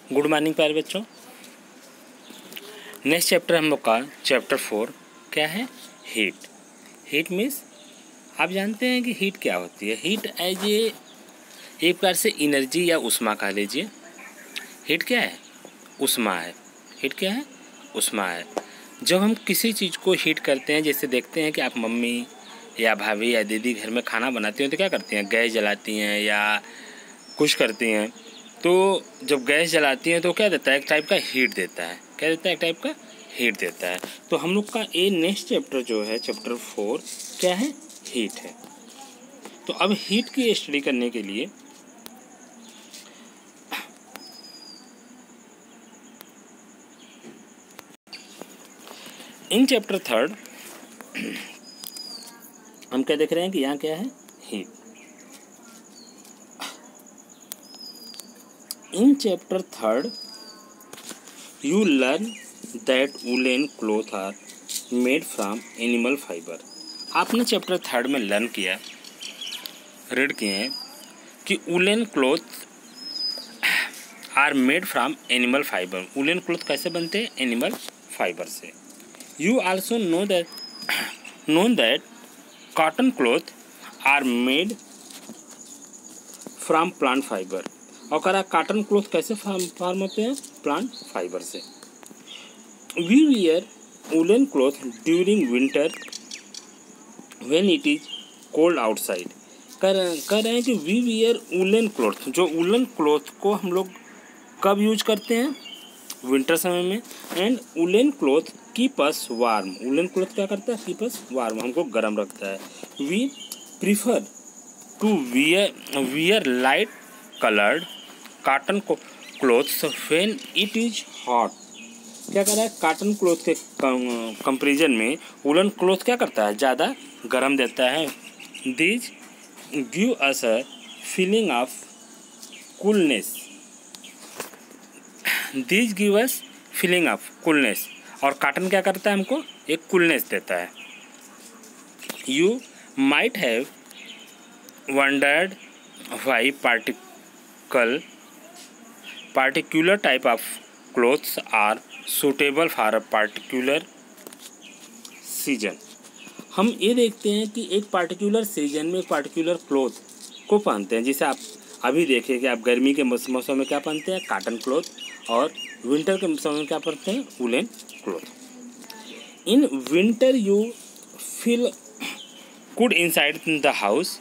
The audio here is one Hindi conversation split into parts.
गुड मॉर्निंग प्यारे बच्चों। नेक्स्ट चैप्टर हम लोग का चैप्टर 4 क्या है? हीट। हीट मीन्स आप जानते हैं कि हीट क्या होती है। हीट एज एक प्रकार से एनर्जी या उष्मा कह लीजिए। हीट क्या है? उष्मा है। हीट क्या है? उष्मा है। जब हम किसी चीज़ को हीट करते हैं, जैसे देखते हैं कि आप मम्मी या भाभी या दीदी घर में खाना बनाती हैं तो क्या करती हैं? गैस जलाती हैं या कुछ करती हैं। तो जब गैस जलाती हैं तो क्या देता है? एक टाइप का हीट देता है। क्या देता है? एक टाइप का हीट देता है। तो हम लोग का ये नेक्स्ट चैप्टर जो है चैप्टर 4 क्या है? हीट है। तो अब हीट की स्टडी करने के लिए इन चैप्टर 3 हम क्या देख रहे हैं कि यहाँ क्या है? Heat. In chapter 3 you learn that woolen cloth are made from animal fiber। आपने चैप्टर 3 में लर्न किया, रीड किए हैं कि woollen cloth are made from animal fibre. Woollen cloth कैसे बनते हैं? एनिमल फाइबर से। You also know that cotton cloth are made from plant fibre. और करा कॉटन क्लॉथ कैसे फॉर्म होते हैं? प्लांट फाइबर से। We wear woollen cloth during winter when it is cold outside. कह रहे हैं कि वी वियर वुलन क्लॉथ। जो वुलन क्लॉथ को हम लोग कब यूज करते हैं? विंटर समय में। And woollen cloth keep us warm. Woollen cloth क्या करता है? कीप अस वार्म, हमको गर्म रखता है। We prefer to wear light coloured cotton clothes when it is hot. क्या कर रहा है? कॉटन क्लॉथ के कंपेरिजन में वुलन क्लॉथ क्या करता है? ज़्यादा गर्म देता है। This give us a feeling of coolness. This give us feeling of coolness. और कॉटन क्या करता है? हमको एक कूलनेस देता है। You might have wondered why particular type of clothes are suitable for a particular season। हम ये देखते हैं कि एक पार्टिकुलर सीजन में एक पार्टिकुलर क्लॉथ को पहनते हैं। जैसे आप अभी देखिए कि आप गर्मी के मौसम में क्या पहनते हैं? Cotton cloth. और विंटर के मौसम में क्या पहनते हैं? Woollen cloth. In winter you feel good inside the house.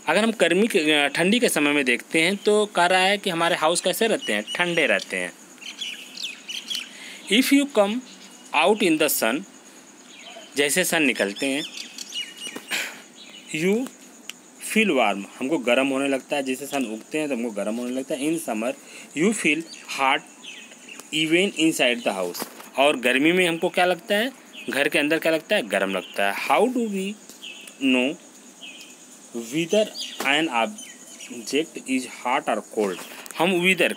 अगर हम ठंडी के समय में देखते हैं तो कह रहा है कि हमारे हाउस कैसे रहते हैं? ठंडे रहते हैं। If you come out in the sun, जैसे सन निकलते हैं, यू फील वार्म, हमको गर्म होने लगता है। जैसे सन उगते हैं तो हमको गर्म होने लगता है। In summer you feel hot even inside the house. और गर्मी में हमको क्या लगता है? घर के अंदर क्या लगता है? गर्म लगता है। How do we know whether an object is hot और कोल्ड। हम विदर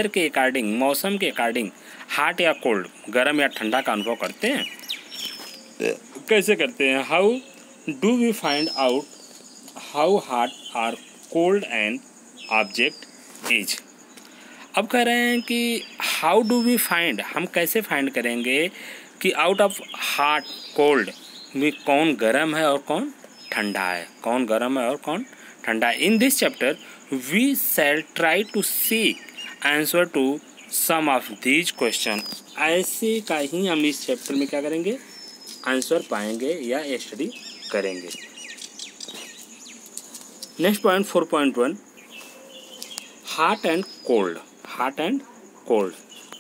के अकॉर्डिंग, मौसम के अकॉर्डिंग हॉट या कोल्ड, गर्म या ठंडा का अनुभव करते हैं। कैसे करते हैं? How do we find out how hot और कोल्ड एन ऑब्जेक्ट इज। अब कह रहे हैं कि हाउ डू वी फाइंड, हम कैसे फाइंड करेंगे कि आउट ऑफ हॉट कोल्ड में कौन गर्म है और कौन ठंडा है? कौन गर्म है और कौन ठंडा है? In this chapter we shall try to seek answer to some of these question. ऐसे का ही हम इस चैप्टर में क्या करेंगे? आंसर पाएंगे या स्टडी करेंगे। Next point 4.1 hot and cold. Hot and cold.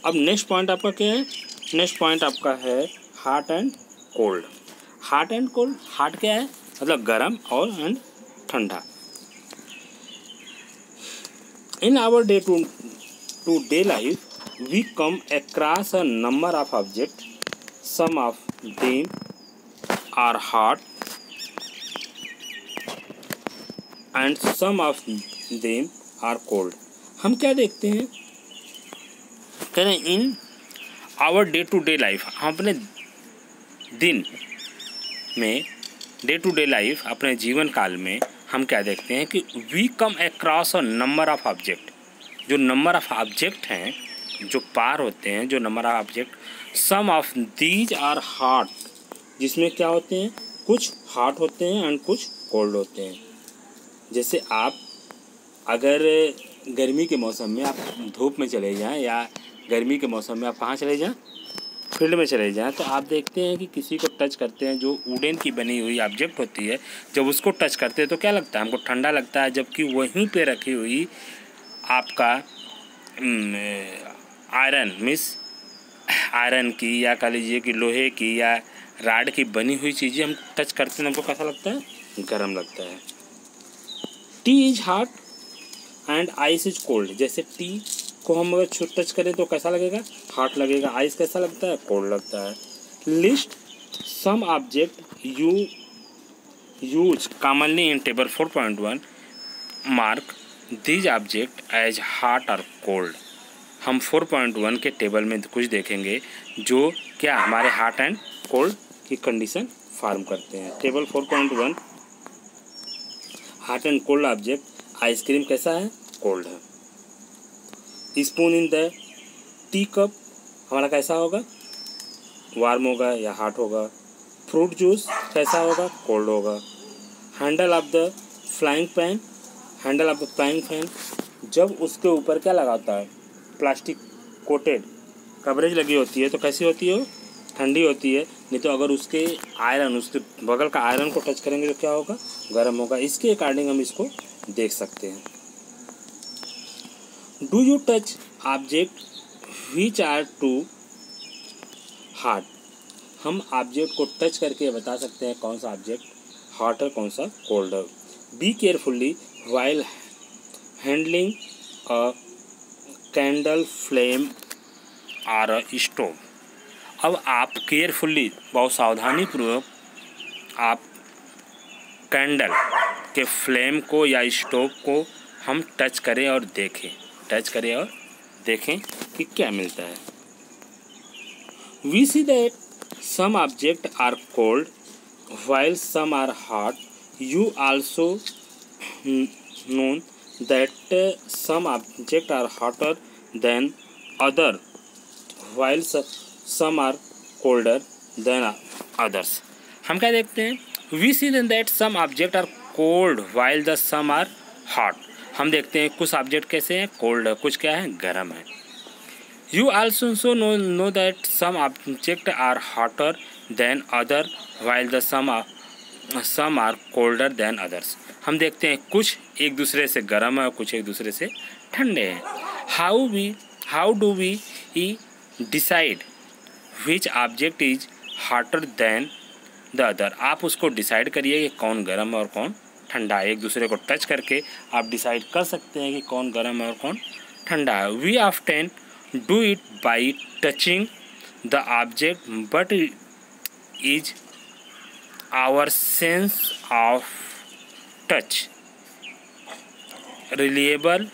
अब नेक्स्ट पॉइंट आपका क्या है? नेक्स्ट पॉइंट आपका है hot and cold. Hot and cold. Hot क्या है? मतलब गर्म, और एंड ठंडा। In our day to day life we come across a number of object. Some of them are hot and some of them are cold. हम क्या देखते हैं? कह रहे हैं in our day to day life, हम अपने दिन में, डे टू डे लाइफ, अपने जीवन काल में हम क्या देखते हैं कि we come across a number of object. जो नंबर ऑफ ऑब्जेक्ट हैं, जो पार होते हैं, जो number of object, some of these are hot, जिसमें क्या होते हैं, कुछ हॉट होते हैं एंड कुछ कोल्ड होते हैं। जैसे आप अगर गर्मी के मौसम में आप धूप में चले जाएं या गर्मी के मौसम में आप कहाँ चले जाएं, फील्ड में चले जाएं, तो आप देखते हैं कि किसी को टच करते हैं, जो वुडन की बनी हुई ऑब्जेक्ट होती है, जब उसको टच करते हैं तो क्या लगता है, हमको ठंडा लगता है, जबकि वहीं पे रखी हुई आपका आयरन की या कह लीजिए कि लोहे की या राड की बनी हुई चीज़ें हम टच करते हैं, हमको कैसा लगता है, गर्म लगता है। T is hot and ice is cold, जैसे टी को हम अगर टच करें तो कैसा लगेगा, हॉट लगेगा, आइस कैसा लगता है, कोल्ड लगता है। List some object you use commonly in table 4.1, mark these object as hot और कोल्ड। हम 4.1 के टेबल में कुछ देखेंगे जो क्या हमारे हॉट एंड कोल्ड की कंडीशन फॉर्म करते हैं। Table 4.1, hot and cold object, ice cream कैसा है, कोल्ड है। Spoon in the tea cup हमारा कैसा होगा, वार्म होगा या हॉट होगा। फ्रूट जूस कैसा होगा, कोल्ड होगा। Handle of the flying pan, handle of the flying fan, जब उसके ऊपर क्या लगा होता है, प्लास्टिक कोटेड कवरेज लगी होती है तो कैसी होती है, ठंडी होती है। नहीं तो अगर उसके आयरन, उसके बगल का आयरन को टच करेंगे तो क्या होगा, गर्म होगा। इसके अकॉर्डिंग हम इसको देख सकते हैं। Do you touch object which are too hot, हम ऑब्जेक्ट को टच करके बता सकते हैं कौन सा ऑब्जेक्ट हॉट है, कौन सा कोल्ड है। Be carefully while handling a candle, flame और अ स्टोव। अब आप केयरफुली, बहुत सावधानी पूर्वक आप कैंडल के फ्लेम को या स्टोव को हम टच करें और देखें, टच करें और देखें कि क्या मिलता है। We see that some objects are cold while some are hot. You also know that some objects are hotter than other while some are colder than others. हम क्या देखते हैं, we see then that some objects are cold while the some are hot. हम देखते हैं कुछ ऑब्जेक्ट कैसे हैं, कोल्ड है, कुछ क्या है, गर्म है। You also know that some objects are hotter than other while the some are colder than others. हम देखते हैं कुछ एक दूसरे से गर्म है और कुछ एक दूसरे से ठंडे हैं। How do we decide which object is hotter than the other? आप उसको डिसाइड करिए कि कौन गर्म है और कौन ठंडा है। एक दूसरे को टच करके आप डिसाइड कर सकते हैं कि कौन गर्म है और कौन ठंडा है। We often do it by touching the object, but is our sense of touch reliable?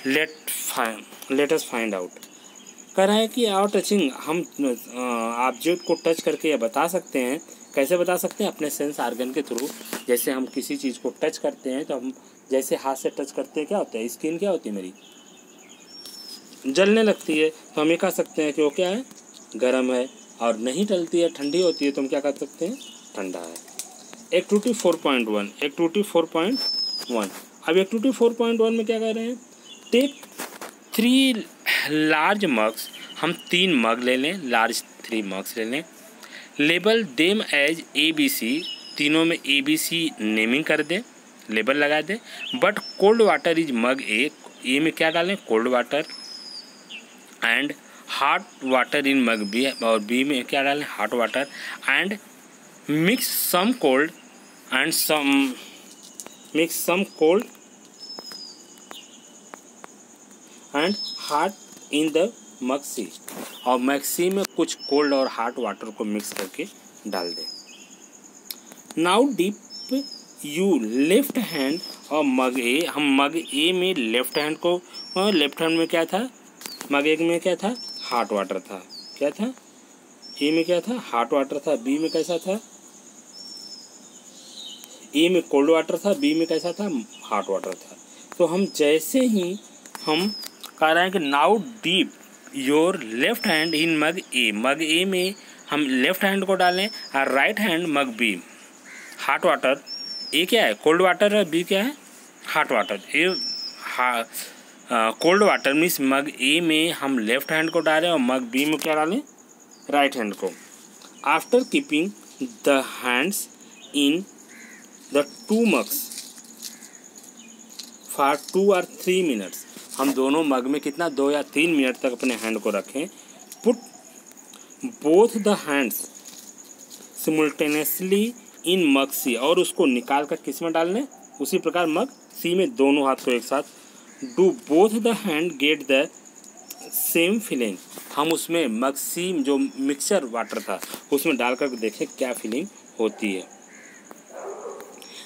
Let us find out. कह रहा है कि आवर टचिंग, हम ऑब्जेक्ट को टच करके ये बता सकते हैं। कैसे बता सकते हैं, अपने सेंस आर्गन के थ्रू। जैसे हम किसी चीज़ को टच करते हैं तो हम जैसे हाथ से टच करते हैं, क्या होता है, स्किन क्या होती है मेरी, जलने लगती है, तो हम ये कह सकते हैं कि वो क्या है, गर्म है। और नहीं टलती है, ठंडी होती है, तो हम क्या कह सकते हैं, ठंडा है। Activity 4.1, activity 4.1। अब एक्टिविटी 4.1 में क्या कह रहे हैं, टेक 3 लार्ज मग्स, हम 3 मग ले लें, लार्ज 3 मग्स ले लें। लेबल देम एज ABC, तीनों में ABC नेमिंग कर दें, लेबल लगा दें। But cold water is mug A में क्या डालें, cold water, and hot water in mug B, और बी में क्या डालें, hot water, and mix some cold and cold and hot in the mug C, और मग सी में कुछ कोल्ड और हॉट वाटर को मिक्स करके डाल दें। Now dip you left hand और मग ए, हम मग ए में लेफ्ट हैंड को, लेफ्ट हैंड में क्या था, मग एक में क्या था, हॉट वाटर था, क्या था, ए में क्या था, हॉट वाटर था, बी में कैसा था, ए में कोल्ड वाटर था, बी में कैसा था, हॉट वाटर था। तो हम जैसे ही हम कह रहे हैं कि now dip your left hand in mug A. Mug A में हम लेफ्ट हैंड को डालें और right hand mug B. Hot water, A क्या है? कोल्ड वाटर है, बी क्या है? Hot water. A cold water means mug A में हम लेफ्ट हैंड को डालें और मग बी में क्या डालें? राइट हैंड को। After keeping the hands in the 2 mugs for 2 or 3 minutes, हम दोनों मग में कितना 2 या 3 मिनट तक अपने हैंड को रखें। Put both the hands सिमुल्टेनियसली in mug C, और उसको निकाल कर किस में डाल लें? उसी प्रकार मग सी में दोनों हाथ को एक साथ। Do both the hand get the same feeling, हम उसमें मग सी जो मिक्सचर वाटर था उसमें डालकर देखें क्या फीलिंग होती है।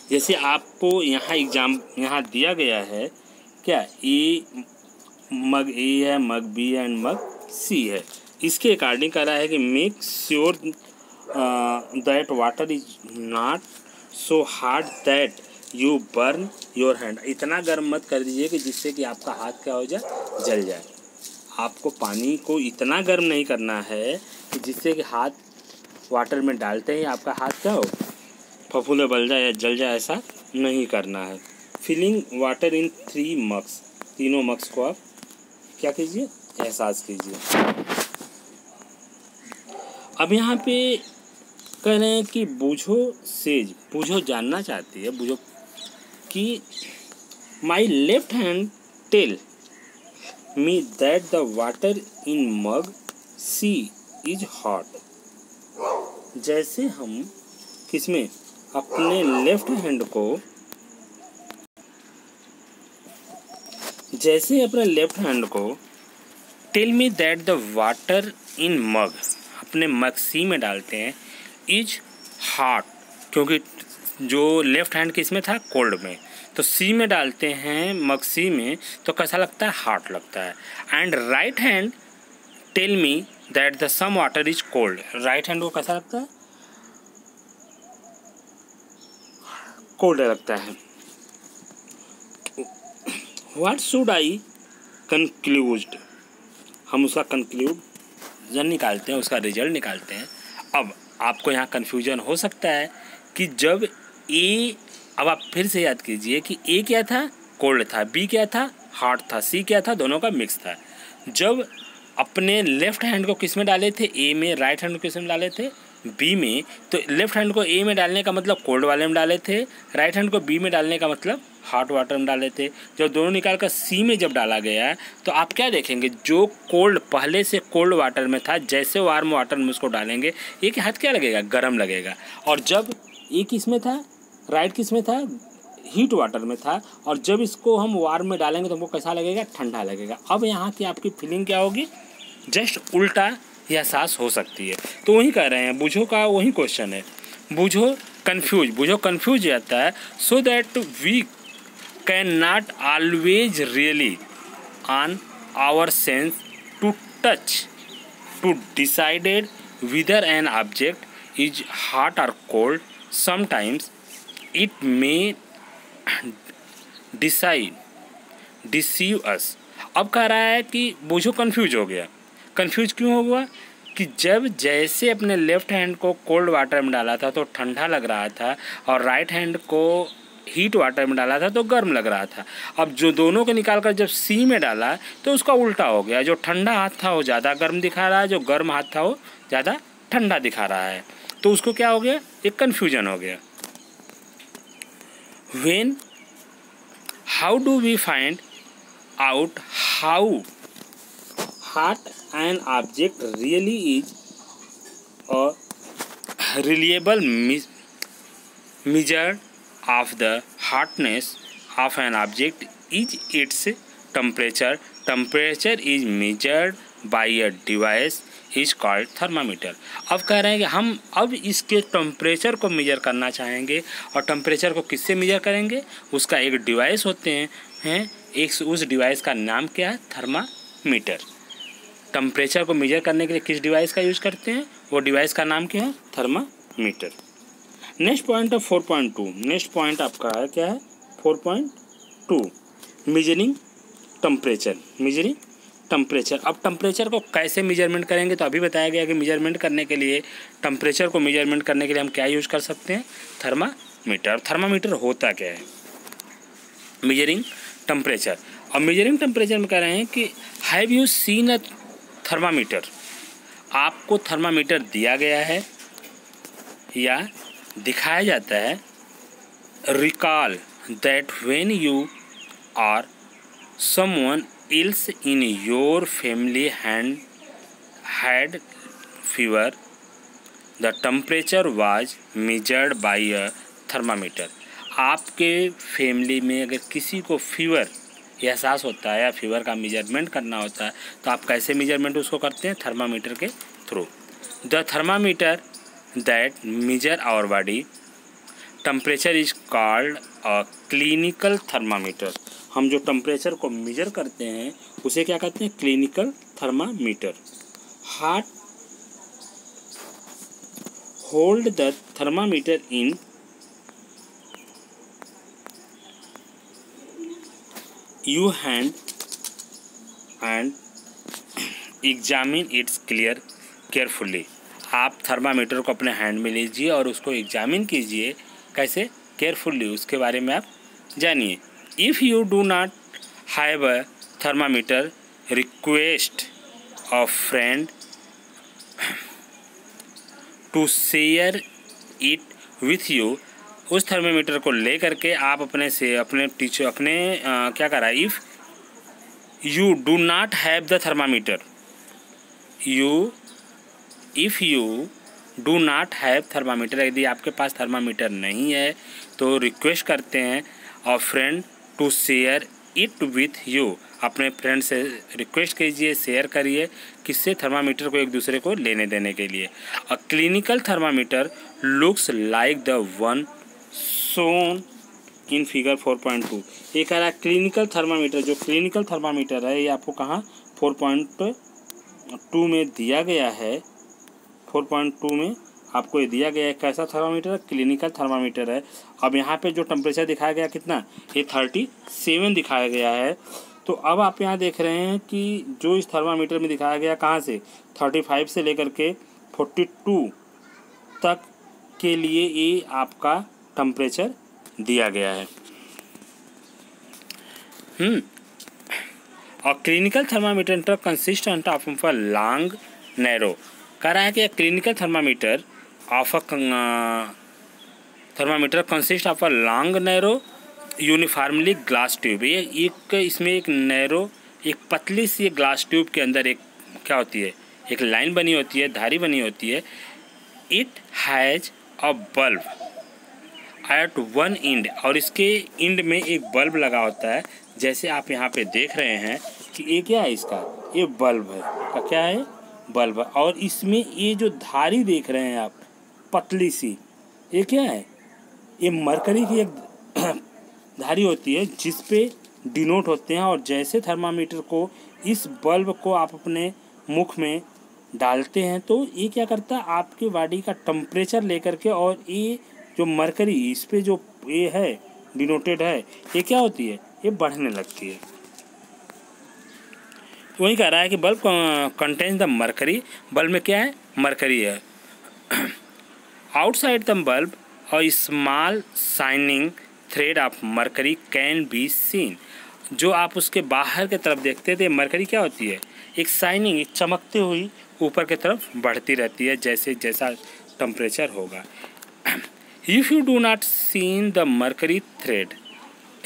जैसे आपको यहाँ यहाँ दिया गया है क्या, ए मग ए है, मग बी है एंड मग सी है। इसके अकॉर्डिंग कह रहा है कि make sure that water is not so hard that you burn your hand. इतना गर्म मत कर दीजिए कि जिससे कि आपका हाथ क्या हो जाए, जल जाए। आपको पानी को इतना गर्म नहीं करना है कि जिससे कि हाथ वाटर में डालते ही आपका हाथ क्या हो, फफूंदे बल जाए या जल जाए, ऐसा नहीं करना है। फिलिंग वाटर इन 3 mugs, तीनों मग्स को आप क्या कीजिए, एहसास कीजिए। अब यहाँ पे कह रहे हैं कि बूझो सेज, बूझो जानना चाहती है बूझो कि my left hand tell me that the water in mug C is hot. जैसे हम किसमें अपने लेफ्ट हैंड को, जैसे अपने लेफ्ट हैंड को tell me that the water in mug, अपने मग सी में डालते हैं, इज हॉट, क्योंकि जो लेफ्ट हैंड किसमें था, कोल्ड में, तो सी में डालते हैं मग सी में तो कैसा लगता है, हॉट लगता है। And right hand tell me that the some water is cold, right hand को कैसा लगता है, कोल्ड लगता है। व्हाट शुड आई कंक्लूड, हम उसका कंक्लूजन निकालते हैं, उसका रिजल्ट निकालते हैं। अब आपको यहाँ कन्फ्यूजन हो सकता है कि जब ए, अब आप फिर से याद कीजिए कि ए क्या था, कोल्ड था, बी क्या था, हॉट था, सी क्या था, दोनों का मिक्स था। जब अपने लेफ्ट हैंड को किस में डाले थे, ए में, राइट हैंड को किस में डाले थे, बी में, तो लेफ्ट हैंड को ए में डालने का मतलब कोल्ड वाले में डाले थे, राइट हैंड को बी में डालने का मतलब हॉट वाटर में डाले थे। जब दोनों निकाल कर सी में जब डाला गया तो आप क्या देखेंगे, जो कोल्ड पहले से कोल्ड वाटर में था, जैसे वार्म वाटर में उसको डालेंगे एक हाथ क्या लगेगा, गर्म लगेगा। और जब ए किस में था, राइट किस में था, हीट वाटर में था, और जब इसको हम वार्म में डालेंगे तो हमको कैसा लगेगा, ठंडा लगेगा। अब यहाँ की आपकी फीलिंग क्या होगी, जस्ट उल्टा एहसास हो सकती है। तो वही कह रहे हैं, बूझो का वही क्वेश्चन है, बूझो कन्फ्यूज जाता है, so that we can not always really on our sense to touch to decided whether an object is hot or cold. Sometimes it may deceive us. अब कह रहा है कि बूझो कन्फ्यूज हो गया। कन्फ्यूज क्यों हो गया कि जब जैसे अपने लेफ्ट हैंड को कोल्ड वाटर में डाला था तो ठंडा लग रहा था, और राइट हैंड को हीट वाटर में डाला था तो गर्म लग रहा था। अब जो दोनों को निकाल कर जब सी में डाला तो उसका उल्टा हो गया, जो ठंडा हाथ था वो ज़्यादा गर्म दिखा रहा है, जो गर्म हाथ था वो ज़्यादा ठंडा दिखा रहा है। तो उसको क्या हो गया, एक कन्फ्यूजन हो गया। When, how do we find out how hot an object really is? A reliable measure of the hotness of an object is its temperature. Temperature is measured by a device is called thermometer. अब कह रहे हैं कि हम अब इसके टेम्परेचर को मेजर करना चाहेंगे, और टेम्परेचर को किससे मेजर करेंगे, उसका एक डिवाइस होते हैं एक, उस डिवाइस का नाम क्या है, थर्मामीटर। टेम्परेचर को मेजर करने के लिए किस डिवाइस का यूज करते हैं, वो डिवाइस का नाम क्या है, थर्मामीटर। नेक्स्ट पॉइंट है 4.2। नेक्स्ट पॉइंट आपका है क्या है, 4.2, मेजरिंग टेम्परेचर, मेजरिंग टेम्परेचर। अब टेम्परेचर को कैसे मेजरमेंट करेंगे, तो अभी बताया गया कि मेजरमेंट करने के लिए, टेम्परेचर को मेजरमेंट करने के लिए हम क्या यूज़ कर सकते हैं, थर्मामीटर। थर्मामीटर होता क्या है, मेजरिंग टेम्परेचर। अब मेजरिंग टेम्परेचर में कह रहे हैं कि have you seen a thermometer, आपको थर्मामीटर दिया गया है या दिखाया जाता है। Recall that when you are someone else in your family had fever, the temperature was measured by a thermometer। आपके फैमिली में अगर किसी को फीवर एहसास होता है या फीवर का मेजरमेंट करना होता है तो आप कैसे मेजरमेंट उसको करते हैं, थर्मामीटर के थ्रू। The thermometer that measure our body temperature is called a clinical thermometer. हम जो टेम्परेचर को मेजर करते हैं उसे क्या कहते हैं, clinical thermometer. Heart hold the thermometer in you hand and examine it's carefully. आप थर्मामीटर को अपने हैंड में लीजिए और उसको एग्जामिन कीजिए, कैसे, केयरफुली, उसके बारे में आप जानिए। If you do not have a thermometer, request a friend to share it with you. उस थर्मामीटर को ले करके आप अपने टीचर क्या करा, if you do not have the thermometer, if you do not have thermometer, यदि आपके पास थर्मामीटर नहीं है तो रिक्वेस्ट करते हैं और friend to share it with you, अपने फ्रेंड से रिक्वेस्ट कीजिए, शेयर करिए, किससे, थर्मामीटर को एक दूसरे को लेने देने के लिए। अ clinical thermometer looks like the one shown in figure 4.2। ये कह रहा है क्लिनिकल थर्मामीटर, जो क्लिनिकल थर्मामीटर है ये आपको कहाँ 4.2 में दिया गया है। 4.2 में आपको ये दिया गया है, कैसा थर्मामीटर है, क्लिनिकल थर्मामीटर है। अब यहाँ पे जो टेम्परेचर दिखाया गया कितना, ये 37 दिखाया गया है। तो अब आप यहाँ देख रहे हैं कि जो इस थर्मामीटर में दिखाया गया कहाँ से, 35 से लेकर के 42 तक के लिए ये आपका टेम्परेचर दिया गया है। और clinical thermometer consist of a long narrow. कह रहा है कि clinical thermometer consist of a long narrow uniformly glass tube. ये इसमें एक नैरो, एक पतली सी ग्लास ट्यूब के अंदर एक क्या होती है, एक लाइन बनी होती है, धारी बनी होती है। It has a bulb at one end, और इसके एंड में एक बल्ब लगा होता है, जैसे आप यहाँ पे देख रहे हैं कि ये क्या है, इसका ये बल्ब है, का क्या है, बल्ब है। और इसमें ये जो धारी देख रहे हैं आप पतली सी, ये क्या है, ये मरकरी की एक धारी होती है जिस पे डिनोट होते हैं। और जैसे थर्मामीटर को, इस बल्ब को आप अपने मुख में डालते हैं तो ये क्या करता है, आपके बॉडी का टेम्परेचर लेकर के, और ये जो मरकरी इस पे जो ये है डिनोटेड है, ये क्या होती है, ये बढ़ने लगती है। वही कह रहा है कि bulb contains the mercury, bulb में क्या है, मरकरी है। आउटसाइड द बल्ब और small shining thread of mercury can be seen. जो आप उसके बाहर की तरफ देखते थे, मरकरी क्या होती है, एक शाइनिंग, एक चमकती हुई ऊपर की तरफ बढ़ती रहती है जैसे जैसा टेम्परेचर होगा। If you do not seen the mercury thread,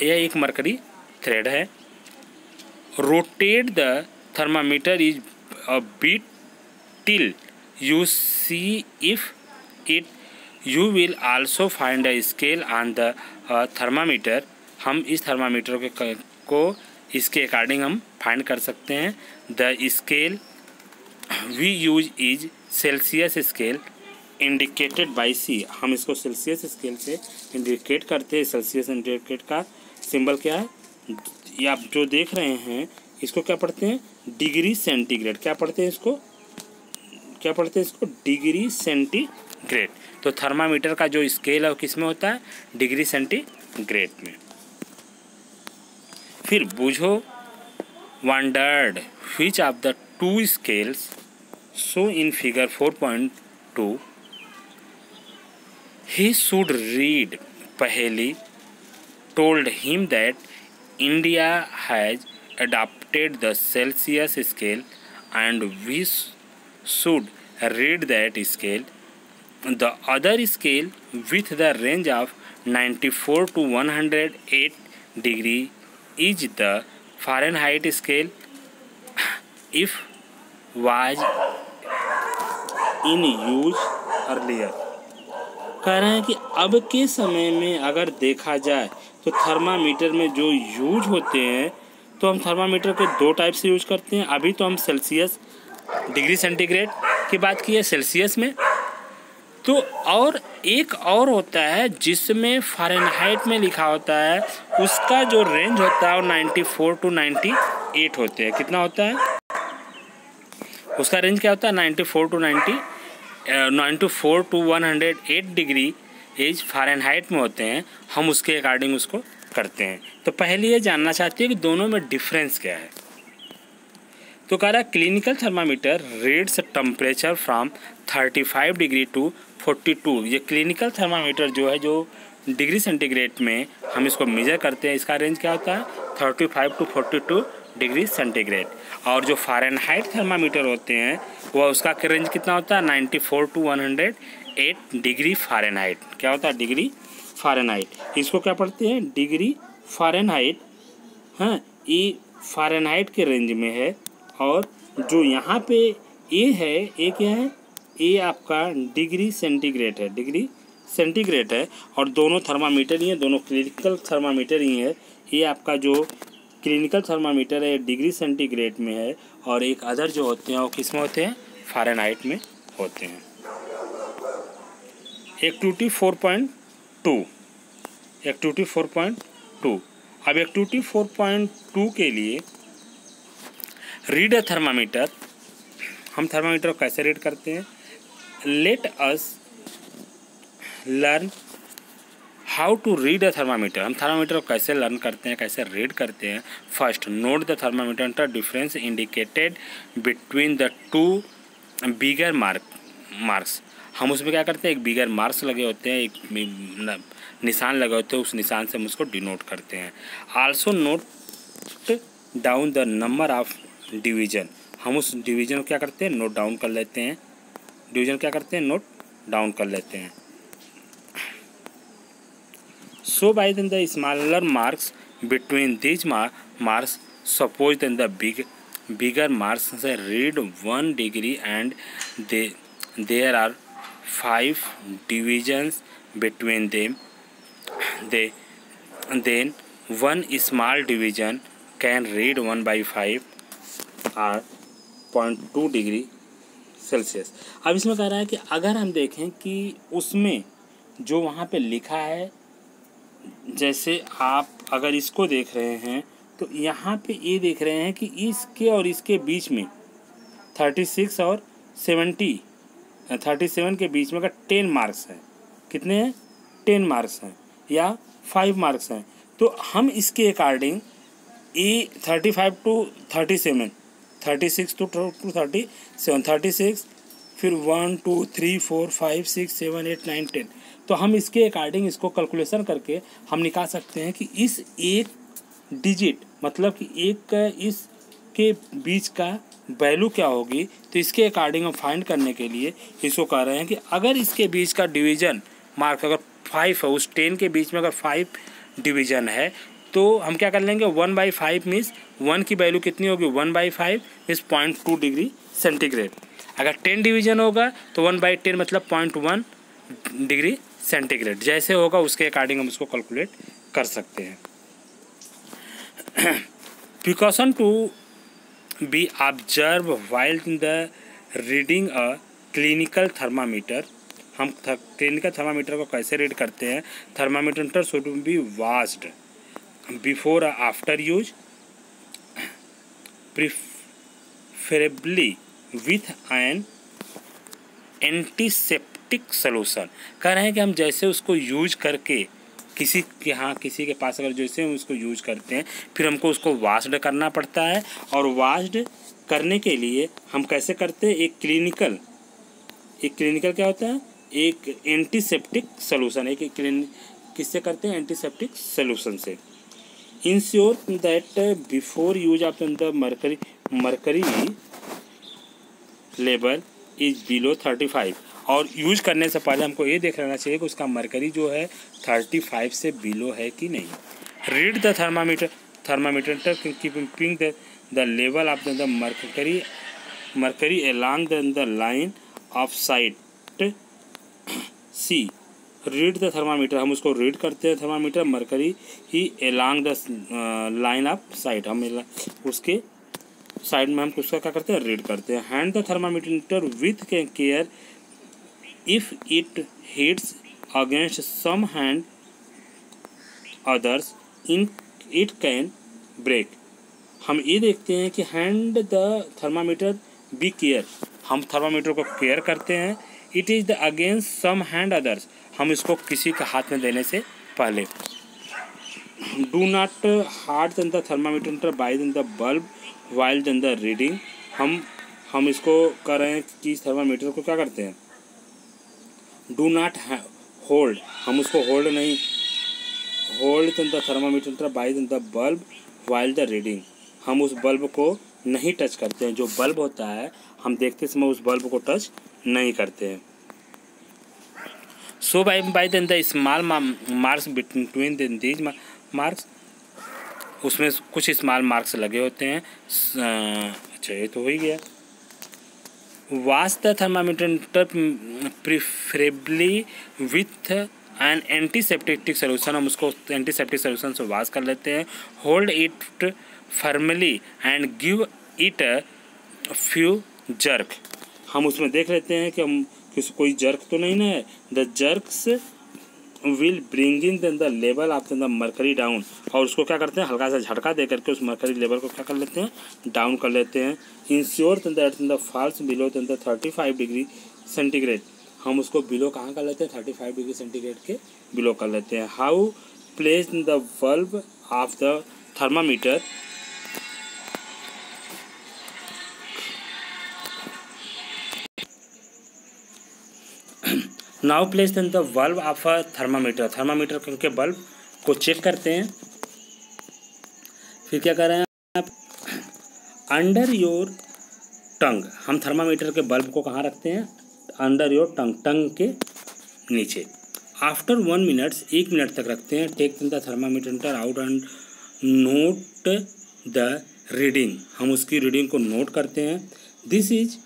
यह एक मरकरी थ्रेड है। Rotate the thermometer is a bit till you see if it, you will also find a scale on the thermometer. हम इस थर्मामीटर को इसके अकॉर्डिंग हम फाइंड कर सकते हैं। The scale we use is Celsius scale indicated by C. हम इसको सेल्सियस स्केल से इंडिकेट करते हैं। सेल्सियस इंडिकेट का सिंबल क्या है, ये आप जो देख रहे हैं इसको क्या पढ़ते हैं, डिग्री सेंटीग्रेड। क्या पढ़ते हैं इसको, क्या पढ़ते हैं इसको, डिग्री सेंटीग्रेड। तो थर्मामीटर का जो स्केल है वो किस में होता है, डिग्री सेंटीग्रेड में। फिर बूझो wondered which of the two scales shown in figure 4.2 he should read. Paheli told him that India has adopted the Celsius scale and we should read that scale. The other scale with the range of 94 to 108 degree is the Fahrenheit scale. If was in use earlier. कह रहे हैं कि अब के समय में अगर देखा जाए तो थर्मामीटर में जो यूज होते हैं तो हम थर्मामीटर के दो टाइप से यूज करते हैं। अभी तो हम सेल्सियस डिग्री सेंटीग्रेड की बात की है सेल्सियस में, तो और एक और होता है जिसमें फ़ारेनहाइट में लिखा होता है, उसका जो रेंज होता है वो 94 टू 98 होते हैं। कितना होता है उसका रेंज, क्या होता है 94 टू 108 डिग्री एज फ़ारेनहाइट में होते हैं। हम उसके अकॉर्डिंग उसको करते हैं। तो पहले ये जानना चाहते हैं कि दोनों में डिफरेंस क्या है। तो कह रहा है clinical thermometer reads temperature from 35 degree to 42। ये क्लिनिकल थर्मामीटर जो है, जो डिग्री सेंटीग्रेड में हम इसको मेजर करते हैं, इसका रेंज क्या होता है 35 टू 42 डिग्री सेंटीग्रेड। और जो फ़ारेनहाइट थर्मामीटर होते हैं वह उसका रेंज कितना होता है 94 टू 108 डिग्री फ़ारेनहाइट। क्या होता है डिग्री फ़ारेनहाइट। इसको क्या पढ़ते हैं डिग्री फ़ारेनहाइट। हाँ, ये फ़ारेनहाइट के रेंज में है। और जो यहाँ पे ए है, ए क्या है, ए आपका डिग्री सेंटीग्रेड है, डिग्री सेंटीग्रेड है। और दोनों थर्मामीटर ही हैं, दोनों क्लिनिकल थर्मामीटर ही है। ये आपका जो क्लिनिकल थर्मामीटर है डिग्री सेंटीग्रेड में है, और एक अदर जो होते हैं वो किस में होते हैं फ़ारेनहाइट में होते हैं। Activity 4.2 activity 4.2। अब एक्टिविटी 4.2 के लिए रीड अ थर्मामीटर। हम थर्मामीटर को कैसे रीड करते हैं। Let us learn how to read a thermometer. हम थर्मामीटर को कैसे लर्न करते हैं, कैसे रीड करते हैं। First note the thermometer difference indicated between the two bigger marks. हम उसमें क्या करते हैं, एक बिगर मार्क्स लगे होते हैं, एक निशान लगे होते हैं, उस निशान से हम उसको डिनोट करते हैं। Also note down the number of division. हम उस डिवीज़न को क्या करते हैं नोट डाउन कर लेते हैं। डिवीज़न क्या करते हैं नोट डाउन कर लेते हैं। So by then the smaller marks between these marks, suppose then the bigger marks say read 1 degree and there are 5 divisions between them. Then one small division can read 1/5 or 0.2 degree Celsius. अब इसमें कह रहा है कि अगर हम देखें कि उसमें जो वहाँ पे लिखा है, जैसे आप अगर इसको देख रहे हैं तो यहाँ पे ये देख रहे हैं कि इसके और इसके बीच में 36 और 37 के बीच में अगर 10 मार्क्स हैं, कितने हैं 10 मार्क्स हैं या 5 मार्क्स हैं, तो हम इसके अकॉर्डिंग ये 35 टू 37, 36 टू 37, 36 फिर 1 2 3 4 5 6 7 8 9 10, तो हम इसके अकॉर्डिंग इसको कैलकुलेशन करके हम निकाल सकते हैं कि इस एक डिजिट मतलब कि एक इसके बीच का वैल्यू क्या होगी। तो इसके अकॉर्डिंग हम फाइंड करने के लिए इसको कह रहे हैं कि अगर इसके बीच का डिवीज़न मार्क अगर 5 है, उस 10 के बीच में अगर 5 डिवीज़न है, तो हम क्या कर लेंगे 1/5 मीन्स 1 की वैल्यू कितनी होगी 1/5 मीन्स 0.2 डिग्री सेंटीग्रेड। अगर 10 डिवीज़न होगा तो 1/10 मतलब 0.1 डिग्री सेंटीग्रेड। जैसे होगा उसके अकॉर्डिंग हम उसको कैलकुलेट कर सकते हैं। Precaution to be observe while the reading a clinical thermometer. हम क्लिनिकल थर्मामीटर को कैसे रीड करते हैं। Thermometer should be washed before after use, preferably with an antiseptic solution. कह रहे हैं कि हम जैसे उसको यूज करके किसी के पास अगर जैसे हम उसको यूज करते हैं, फिर हमको उसको वाश्ड करना पड़ता है। और वाश्ड करने के लिए हम कैसे करते हैं, एक क्लिनिकल क्या होता है, एक एंटीसेप्टिक सोल्यूशन, किससे करते हैं, एंटीसेप्टिक सोल्यूशन से। Ensure that before use of the mercury level is below 35। और यूज करने से पहले हमको ये देख लेना चाहिए कि उसका मरकरी जो है 35 से बिलो है कि नहीं। Read the thermometer keeping the level of the mercury along the line of sight see. Read the thermometer, हम उसको रीड करते हैं थर्मामीटर मरकरी ही along the line of sight, हम उसके साइड में हम उसका क्या करते हैं, रीड करते हैं। Hand the thermometer with care, if it hits against some hand others in it can break. हम ये देखते हैं कि hand the thermometer be care, हम थर्मामीटर को केयर करते हैं। It is the against some hand others, हम इसको किसी का हाथ में देने से पहले। Do not hard the thermometer by the bulb while the reading, हम इसको कर रहे हैं कि थर्मामीटर को क्या करते हैं, डू नॉट होल्ड, हम उसको होल्ड नहीं, hold the thermometer by the bulb while the reading, हम उस बल्ब को नहीं टच करते हैं। जो बल्ब होता है हम देखते समय उस बल्ब को टच नहीं करते हैं। So by the small marks between these marks, उसमें कुछ स्मॉल मार्क्स लगे होते हैं। अच्छा ये तो हो ही गया। Wash the thermometer preferably with an antiseptic solution, हम उसको एंटीसेप्टिक सोल्यूशन से वॉश कर लेते हैं। Hold it firmly and give it a few jerk, हम उसमें देख लेते हैं कि हम कोई जर्क तो नहीं ना है। The jerks will bringing the level of the mercury down, और उसको क्या करते हैं, हल्का सा झटका दे करके उस मरकरी लेवल को क्या कर लेते हैं, डाउन कर लेते हैं। Ensure that the falls below the 35 degree centigrade, हम उसको बिलो कहाँ कर लेते हैं, 35 डिग्री सेंटीग्रेड के बिलो कर लेते हैं। How place the bulb of the thermometer, now place the bulb of a thermometer, thermometer के बल्ब को चेक करते हैं। फिर क्या कर रहे हैं आप, अंडर योर टंग, हम थर्मामीटर के बल्ब को कहाँ रखते हैं, अंडर योर टंग, टंग के नीचे। आफ्टर 1 मिनट, 1 मिनट तक रखते हैं। Take the thermometer out and note the reading, हम उसकी रीडिंग को नोट करते हैं। This is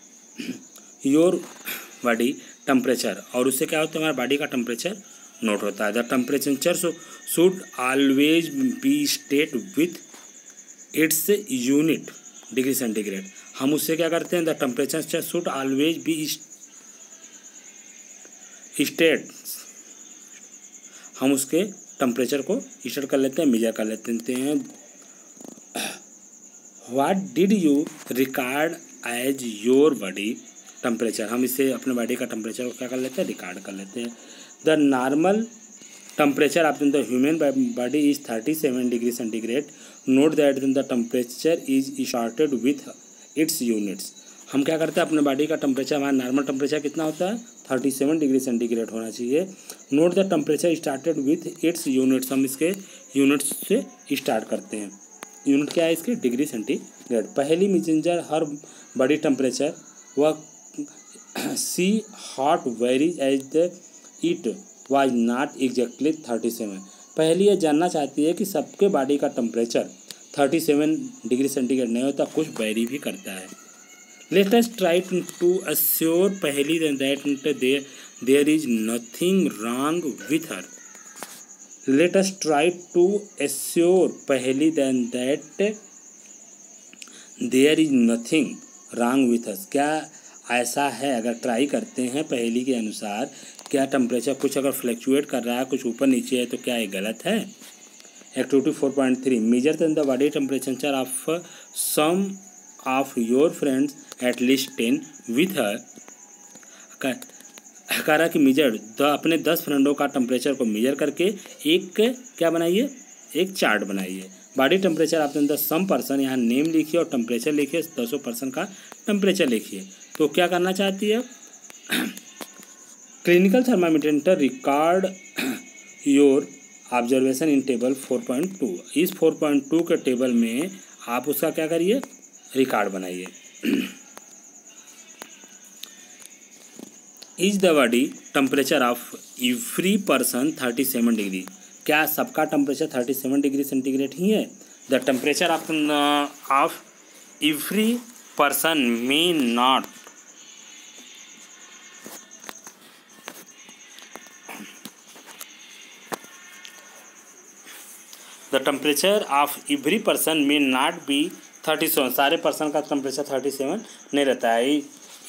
your body temperature, और उससे क्या होता है, हमारे बॉडी का टेम्परेचर नोट होता है। The temperature should always be state with its unit degree centigrade, हम उससे क्या करते हैं, the temperature should always be state, हम उसके टेम्परेचर को स्टेट कर लेते हैं, मेजर कर लेते हैं। What did you record as your body temperature, हम इससे अपने बॉडी का टेम्परेचर को क्या कर लेते हैं, रिकॉर्ड कर लेते हैं। The normal temperature of the human body is 37 degree centigrade, note that the temperature is started with its units, हम क्या करते हैं, अपने बॉडी का टेम्परेचर, हमारा नॉर्मल टेम्परेचर कितना होता है, 37 डिग्री सेंटीग्रेड होना चाहिए। Note the temperature started with its units, हम इसके यूनिट्स से स्टार्ट करते हैं। यूनिट क्या है इसके, डिग्री सेंटीग्रेड। पहली मैसेंजर हर बॉडी टेम्परेचर वह see hot varies as the it was not exactly 37, Paheli ये जानना चाहती है कि सबके बॉडी का टेम्परेचर 37 डिग्री सेंटीग्रेड नहीं होता, कुछ वेरी भी करता है। Let us try to assure Paheli that there is nothing wrong with her, let us try to assure Paheli that there is nothing wrong with us, क्या ऐसा है, अगर ट्राई करते हैं पहली के अनुसार, क्या टेम्परेचर कुछ अगर फ्लैक्चुएट कर रहा है, कुछ ऊपर नीचे है, तो क्या ये गलत है। Activity 4.3 measure the body temperature of some of your friends at least 10 with her, करा कि मेजर अपने 10 फ्रेंडों का टेम्परेचर को मेजर करके एक क्या बनाइए, एक चार्ट बनाइए। बॉडी टेम्परेचर आपने 10 सम पर्सन, यहाँ नेम लिखिए और टेम्परेचर लिखिए, 10 पर्सन का टेम्परेचर लिखिए। तो क्या करना चाहती है, clinical thermometer record your observation in table 4.2। इस 4.2 के टेबल में आप उसका क्या करिए, रिकॉर्ड बनाइए। Is the body temperature of every person 37 degree. क्या सबका टेम्परेचर 37 डिग्री सेंटीग्रेड ही है? The temperature of every person may not the temperature of every person may not be 37। सारे पर्सन का टेम्परेचर 37 नहीं रहता है।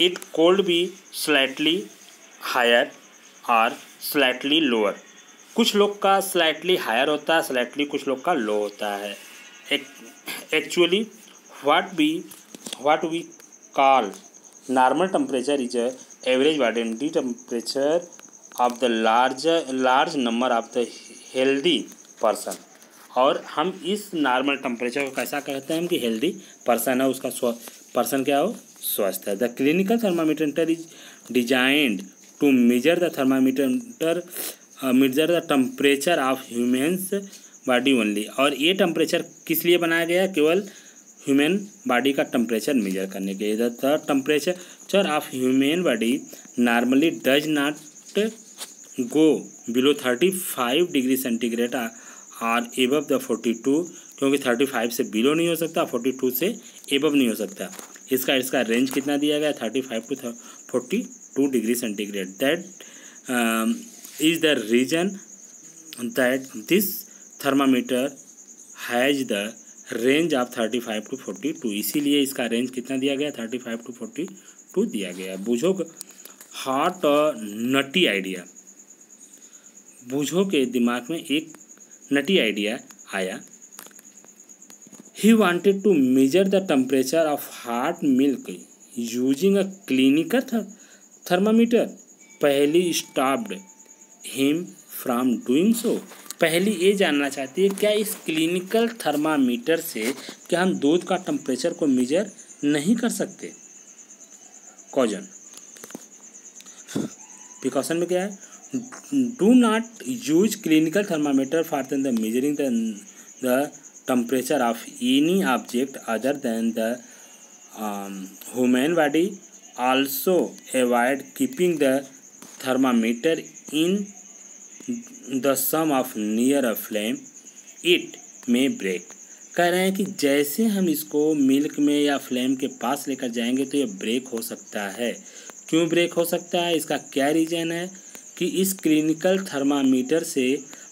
It could be slightly higher और स्लाइटली लोअर। कुछ लोग का स्लाइटली हायर होता है, स्लाइटली कुछ लोग का लो होता है। Actually what we call normal temperature is average body temperature of the large number of the healthy person. और हम इस नॉर्मल टेम्परेचर को कैसा कहते हैं कि हेल्दी पर्सन है, उसका पर्सन क्या हो, स्वस्थ है। The clinical thermometer is designed to measure the temperature of humans body only. और ये टेम्परेचर किस लिए बनाया गया है? केवल ह्यूमन बॉडी का टेम्परेचर मेजर करने के लिए। The temperature of human body normally does not go below 35 degree centigrade और एबव द 42, क्योंकि 35 से बिलो नहीं हो सकता, 42 से एबव नहीं हो सकता। इसका रेंज कितना दिया गया? 35 to 42 degree centigrade. That is the reason that this thermometer has the range of 35 to 42। इसीलिए इसका रेंज कितना दिया गया? 35 टू 42 दिया गया। बूझो हॉट नटी आइडिया, बूझो के दिमाग में एक नटी आइडिया आया। He wanted to measure the temperature of hot milk using a clinical thermometer. पहली stopped him from doing so. पहली ये जानना चाहती है क्या इस क्लिनिकल थर्मामीटर से क्या हम दूध का टेम्परेचर को मेजर नहीं कर सकते? कॉजन प्रिकॉशन में क्या है? Do not use clinical thermometer for the measuring the temperature of any object other than the human body. Also avoid keeping the thermometer in the sum of near a flame, it may break. कह रहे हैं कि जैसे हम इसको मिल्क में या फ्लेम के पास लेकर जाएंगे तो ये ब्रेक हो सकता है। क्यों ब्रेक हो सकता है? इसका क्या रीज़न है कि इस क्लिनिकल थर्मामीटर से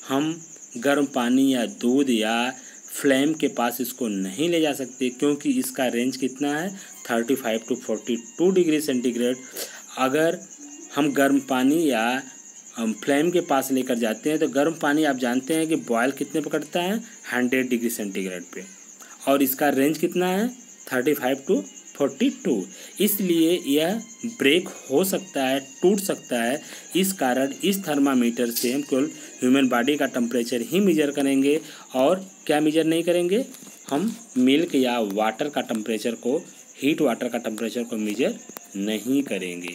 हम गर्म पानी या दूध या फ्लेम के पास इसको नहीं ले जा सकते, क्योंकि इसका रेंज कितना है? 35 टू 42 डिग्री सेंटीग्रेड। अगर हम गर्म पानी या फ्लेम के पास लेकर जाते हैं तो गर्म पानी आप जानते हैं कि बॉयल कितने पे करता है? 100 डिग्री सेंटीग्रेड पे, और इसका रेंज कितना है? 35 टू 42। इसलिए यह ब्रेक हो सकता है, टूट सकता है। इस कारण इस थर्मामीटर से हम केवल ह्यूमन बॉडी का टेम्परेचर ही मेजर करेंगे और क्या मेजर नहीं करेंगे? हम मिल्क या वाटर का टेम्परेचर को, हीट वाटर का टेम्परेचर को मेजर नहीं करेंगे।